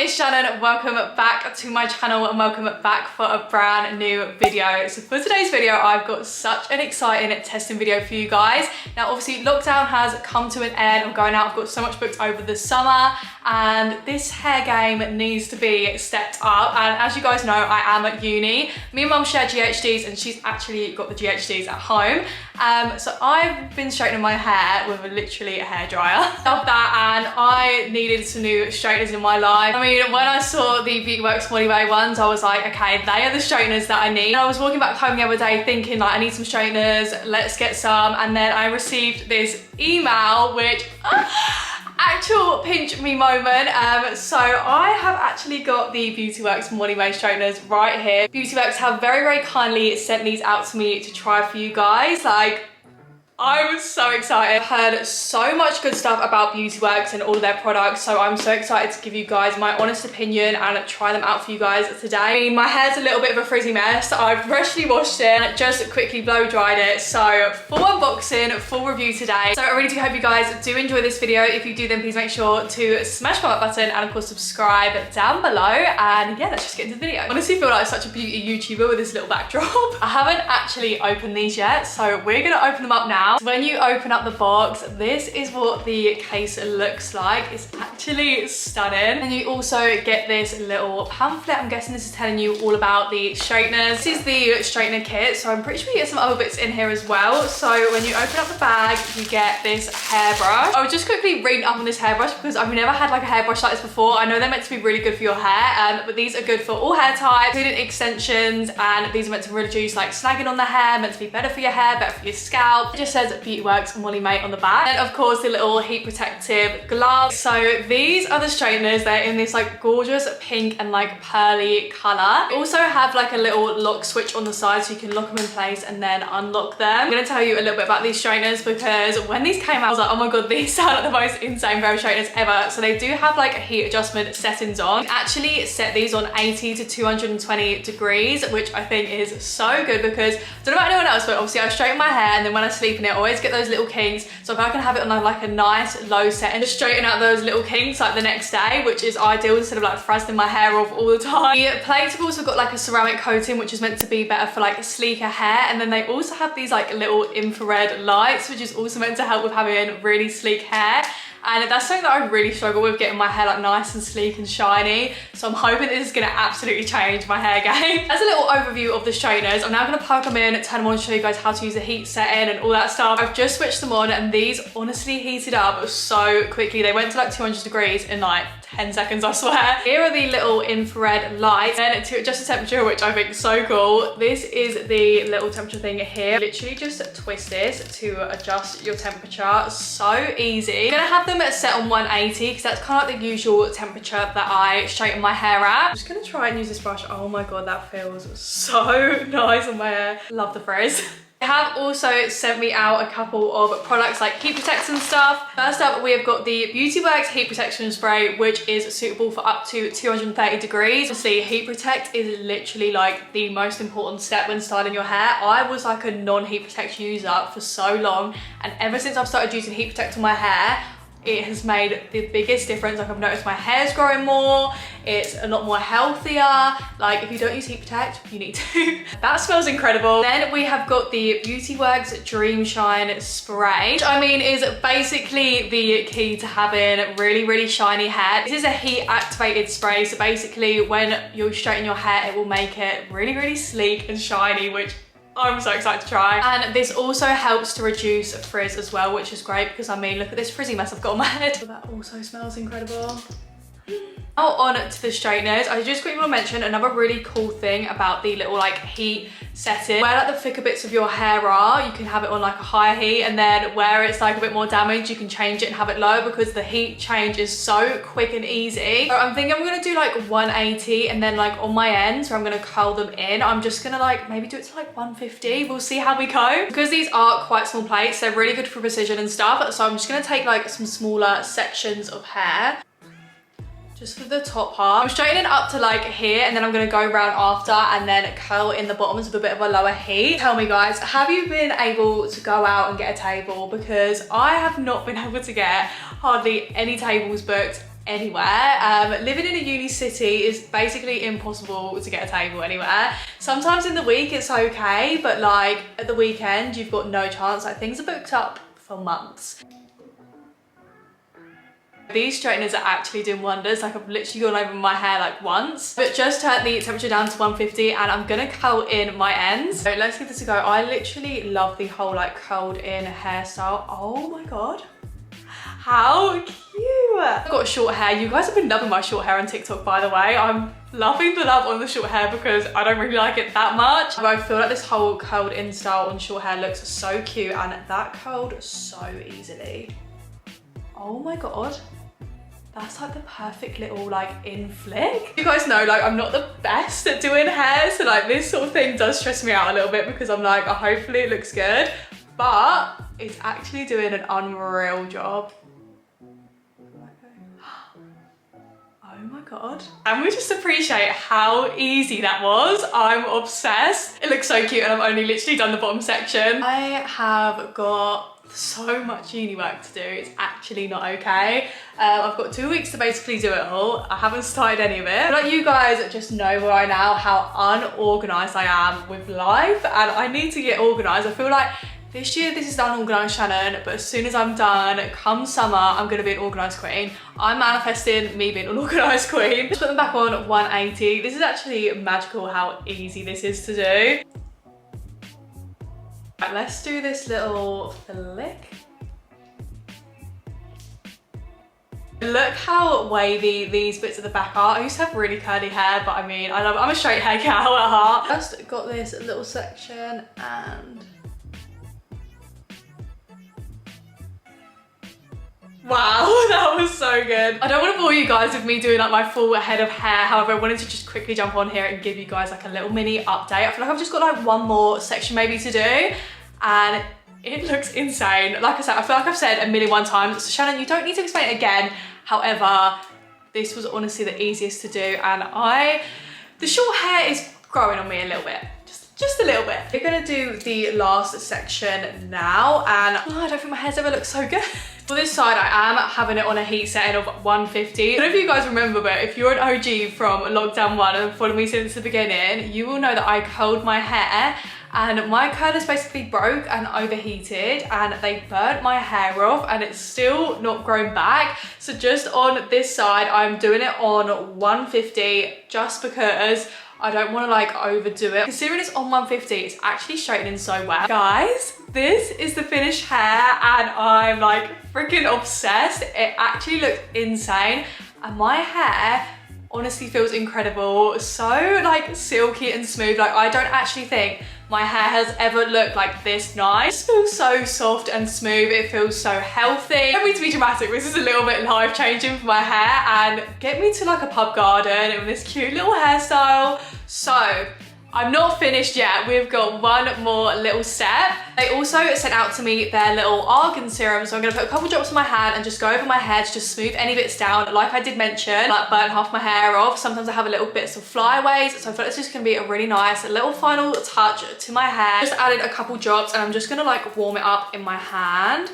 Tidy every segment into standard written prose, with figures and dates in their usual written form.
it's Shannon. Welcome back to my channel and welcome back for a brand new video. So for today's video, I've got such an exciting testing video for you guys. Now obviously lockdown has come to an end. I'm going out, I've got so much booked over the summer and this hair game needs to be stepped up. And as you guys know, I am at uni. Me and mum share GHDs and she's actually got the GHDs at home. So I've been straightening my hair with literally a hairdryer. Love that, and I needed some new straighteners in my life. I mean, when I saw the Beautybox Molly Way ones, I was like, okay, they are the straighteners that I need. And I was walking back home the other day thinking like, I need some straighteners, let's get some. And then I received this email, which, actual pinch me moment. So I have actually got the Beautybox Molly Way straighteners right here. Beautybox have very, very kindly sent these out to me to try for you guys. Like, I was so excited. I've heard so much good stuff about Beautybox and all of their products, so I'm so excited to give you guys my honest opinion and try them out for you guys today. I mean, my hair's a little bit of a frizzy mess. I've freshly washed it and just quickly blow dried it. So full unboxing, full review today. So I really do hope you guys do enjoy this video. If you do, then please make sure to smash the like button and of course subscribe down below. And yeah, let's just get into the video. I honestly feel like such a beauty YouTuber with this little backdrop. I haven't actually opened these yet, so we're gonna open them up now. When you open up the box, this is what the case looks like. It's actually stunning. And you also get this little pamphlet. I'm guessing this is telling you all about the straighteners. This is the straightener kit, so I'm pretty sure you get some other bits in here as well. So when you open up the bag, you get this hairbrush. I was just quickly reading up on this hairbrush because I've never had like a hairbrush like this before. I know they're meant to be really good for your hair, but these are good for all hair types, including extensions, and these are meant to reduce like snagging on the hair, meant to be better for your hair, better for your scalp. It just says Beautybox Molly Mate on the back. And of course the little heat protective gloves. So these are the straighteners. They're in this like gorgeous pink and like pearly color. They also have like a little lock switch on the side so you can lock them in place and then unlock them. I'm gonna tell you a little bit about these straighteners because when these came out I was like, oh my god, these sound like the most insane pair of straighteners ever. So they do have like heat adjustment settings on. You can actually set these on 80 to 220 degrees, which I think is so good because I don't know about anyone else, but obviously I straighten my hair and then when I sleep in it I always get those little kinks. So if I can have it on like a nice low set and just straighten out those little kinks like the next day, which is ideal instead of like frazzling my hair off all the time. The plates have also got like a ceramic coating which is meant to be better for like sleeker hair, and then they also have these like little infrared lights which is also meant to help with having really sleek hair. And that's something that I really struggle with, getting my hair like nice and sleek and shiny. So I'm hoping this is gonna absolutely change my hair game. As a little overview of the straighteners, I'm now gonna plug them in, turn them on, show you guys how to use the heat setting and all that stuff. I've just switched them on and these honestly heated up so quickly. They went to like 200 degrees in like 10 seconds, I swear. Here are the little infrared lights and to adjust the temperature, which I think is so cool. This is the little temperature thing here. Literally just twist this to adjust your temperature. So easy. I'm gonna have them set on 180 because that's kind of like the usual temperature that I straighten my hair at. I'm just gonna try and use this brush. Oh my god, that feels so nice on my hair. Love the frizz. They have also sent me out a couple of products like heat protection stuff. First up, we have got the Beautybox heat protection spray, which is suitable for up to 230 degrees. Obviously, heat protect is literally like the most important step when styling your hair. I was like a non-heat protect user for so long, and ever since I've started using heat protect on my hair, it has made the biggest difference. Like I've noticed my hair's growing more, it's a lot more healthier. Like if you don't use heat protect, you need to. That smells incredible. Then we have got the Beautybox Dream Shine Spray, which I mean is basically the key to having really, really shiny hair. This is a heat activated spray. So basically when you straighten your hair, it will make it really, really sleek and shiny, which I'm so excited to try. And this also helps to reduce frizz as well, which is great because I mean, look at this frizzy mess I've got on my head. That also smells incredible. Now on to the straighteners. I just quickly want to mention another really cool thing about the little like heat setting. Where like the thicker bits of your hair are, you can have it on like a higher heat, and then where it's like a bit more damaged, you can change it and have it low because the heat change is so quick and easy. So I'm thinking I'm gonna do like 180, and then like on my ends where I'm gonna curl them in, I'm just gonna like maybe do it to like 150. We'll see how we go. Because these are quite small plates, they're really good for precision and stuff. So I'm just gonna take like some smaller sections of hair. Just for the top part. I'm straightening up to like here, and then I'm gonna go around after and then curl in the bottoms with a bit of a lower heat. Tell me guys, have you been able to go out and get a table? Because I have not been able to get hardly any tables booked anywhere. Living in a uni city is basically impossible to get a table anywhere. Sometimes in the week it's okay, but like at the weekend you've got no chance. Like things are booked up for months. These straighteners are actually doing wonders. Like I've literally gone over my hair like once, but just turned the temperature down to 150 and I'm gonna curl in my ends. So let's give this a go. I literally love the whole like curled in hairstyle. Oh my God. How cute. I've got short hair. You guys have been loving my short hair on TikTok, by the way. I'm loving the love on the short hair because I don't really like it that much. But I feel like this whole curled in style on short hair looks so cute and that curled so easily. Oh my God. That's like the perfect little like in flick. You guys know like I'm not the best at doing hair, so like this sort of thing does stress me out a little bit because I'm like, oh, hopefully it looks good, but it's actually doing an unreal job. Oh my God. And we just appreciate how easy that was. I'm obsessed. It looks so cute and I've only literally done the bottom section. I have got so much uni work to do, it's actually not okay. I've got 2 weeks to basically do it all. I haven't started any of it. But like you guys just know by now how unorganised I am with life and I need to get organised. I feel like this year this is the unorganised Shannon, but as soon as I'm done, come summer, I'm gonna be an organised queen. I'm manifesting me being an organised queen. Just put them back on 180. This is actually magical how easy this is to do. Right, let's do this little flick. Look how wavy these bits at the back are. I used to have really curly hair, but I mean, I'm a straight hair gal at heart. Just got this little section and... Wow, that was so good. I don't want to bore you guys with me doing like my full head of hair. However, I wanted to just quickly jump on here and give you guys like a little mini update. I feel like I've just got like one more section maybe to do and it looks insane. Like I said, I feel like I've said a million times, so Shannon, you don't need to explain it again. However, this was honestly the easiest to do and the short hair is growing on me a little bit. Just a little bit. We're gonna do the last section now and I don't think my hair's ever looked so good. For this side, I am having it on a heat setting of 150. I don't know if you guys remember, but if you're an OG from lockdown 1 and followed me since the beginning, you will know that I curled my hair and my curlers basically broke and overheated and they burnt my hair off and it's still not grown back. So just on this side, I'm doing it on 150 just because I don't want to like overdo it. Considering it's on 150, it's actually straightening so well. Guys, this is the finished hair and I'm like freaking obsessed. It actually looks insane and my hair honestly feels incredible. So like silky and smooth. Like I don't actually think my hair has ever looked like this nice. It feels so soft and smooth. It feels so healthy. I don't mean to be dramatic, this is a little bit life changing for my hair and get me to like a pub garden with this cute little hairstyle. So I'm not finished yet. We've got one more little step. They also sent out to me their little Argan Serum. So I'm gonna put a couple drops on my hand and just go over my hair to just smooth any bits down. Like I did mention, like burn half my hair off. Sometimes I have a little bits of flyaways. So I feel like it's just gonna be a really nice little final touch to my hair. Just added a couple drops and I'm just gonna like warm it up in my hand.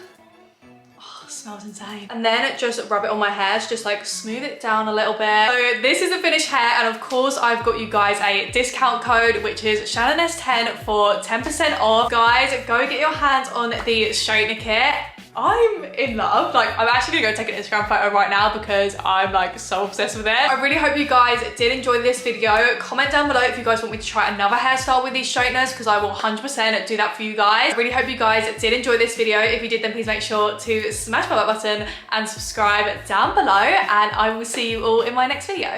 Smells insane. And then just rub it on my hair to just like smooth it down a little bit. So this is the finished hair and of course I've got you guys a discount code which is ShannonS10 for 10% off. Guys, go get your hands on the straightener kit. I'm in love. Like I'm actually gonna go take an Instagram photo right now because I'm like so obsessed with it. I really hope you guys did enjoy this video. Comment down below if you guys want me to try another hairstyle with these straighteners because I will 100% do that for you guys. I really hope you guys did enjoy this video. If you did, then please make sure to smash my like button and subscribe down below and I will see you all in my next video.